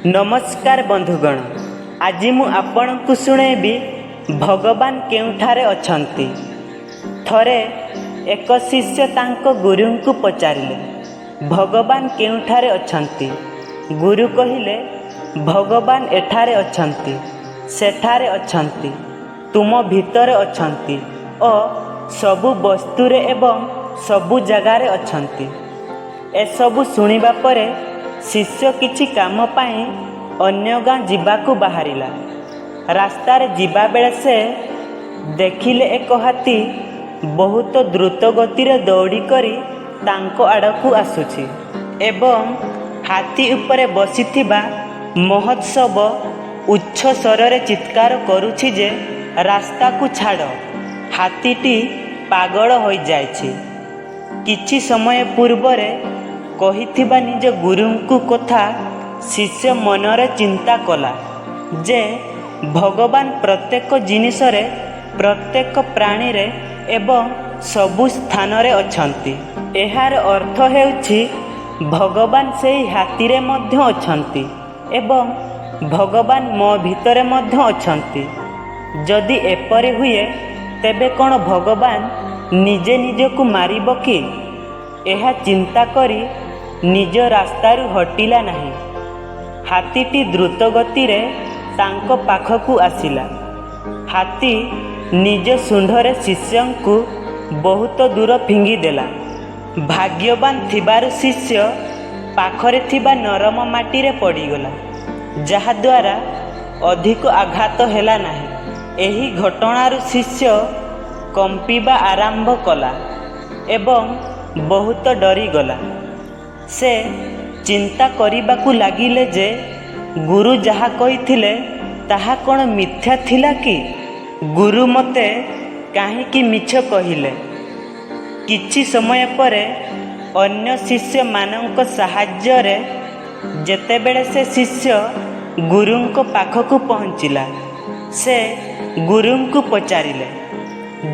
नमस्कार बंधुगण, आज मु आपणku शुणेबी भगवान केउठारे अछंती। थरे एक शिष्य तांको गुरु को पचारिले, भगवान केउठारे अछंती। गुरु कहिले, भगवान एठारे अछंती, सेठारे अछंती, तुम भितरे अछंती ओ सबु वस्तुरे एवं सबु जगारे अछंती। एसबु शुणिबा परे शिष्य किछि काम पाई अन्य गाँ जीवाकू बाहरिला। रास्तार जीवा बेले से देखिले एक हाथी बहुत द्रुत गतिर दौड़ी करी तांको आड़कू आसुछि एवं हाथी उपरे बसिथिबा महोत्सव उच्च स्वरे चित्कार करुछि जे रास्ता को छाड़, हाथीटी पागल हो जाइछि। किछि समय पूर्वरे कहिथिबा निज गुरुंकु कथा शिष्य मनरे चिंता कला जे भगवान प्रत्येक जिनिसरे, प्रत्येक प्राणी रे एवं सबु स्थानरे अछंती। एहार अर्थ हेउछि भगवान सेही हाथी रे मध्य अछंती एवं भगवान मो भितरे मध्य अछंती। जदि एपरि हुए तेबे कोन भगवान निजे निजकु मारिबो कि? एहा चिंता करी निज रास्तारू हटिला नहीं। हाथीटी द्रुत गतिरे तांको पाखकू आसिला। हाथी निज सुंढरे शिष्यंकु बहुत दूर फिंगी देला। भाग्यवान थिबारु शिष्य पाखरे थिबा नरम माटी रे पड़ीगला, जहा द्वारा अधिक आघात हेला नहीं। एही घटनारू शिष्य कंपीबा आरंभ कला एवं बहुत डरीगला। से चिंता करिबाकू लागिले जे गुरु जहा कहिथिले ताहा कोन मिथ्या थिला कि? गुरु मते काहेकि मिछ कहिले? किछि समय परे अन्य शिष्य मानक साहाय्य रे जेतेबेले से शिष्य गुरुंको पाखकू पहुँचिला, से गुरुंको पचारिले,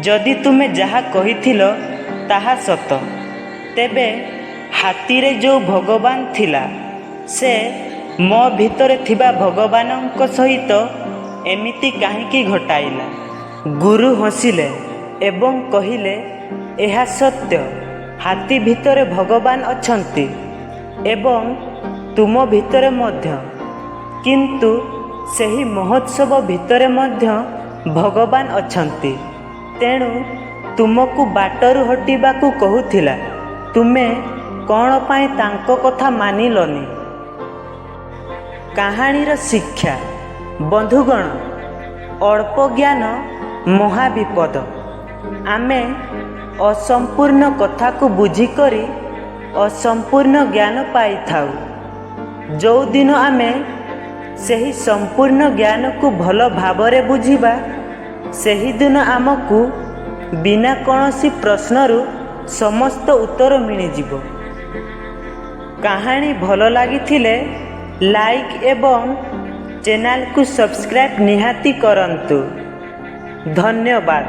जदि तुमे जहा कहिथिलो ताहा सत, तेबे हाथी रे जो भगवान थिला से मो भितरे थिबा भगवानंक सहित एमिति काहेकि घटाइला? गुरु हसिले एवं कहिले, एहा सत्य, हाथी भितरे भगवान अछंती एवं तुम भितरे मध्य, किंतु सेही महोत्सव भितरे मध्य भगवान अछंती। तेणु तुमको बाटरू हटिबाकू कहूथिला, तुमे कौन पाई तांको कथा मानिलनी? कहानीर शिक्षा, बंधुगण, अल्प ज्ञान महाविपद। आमे असंपूर्ण कथा को बुझिकरी असंपूर्ण ज्ञान पाई थाउ। जो दिन आमे सेही संपूर्ण ज्ञान को भल भावरे बुझिबा, सेही दिन आमको बिना कौनसी प्रश्नरू समस्त उत्तर मिल जिवो। कहानी भल लागिथिले लाइक एवं चैनल को सब्सक्राइब निहाती करंतु। धन्यवाद।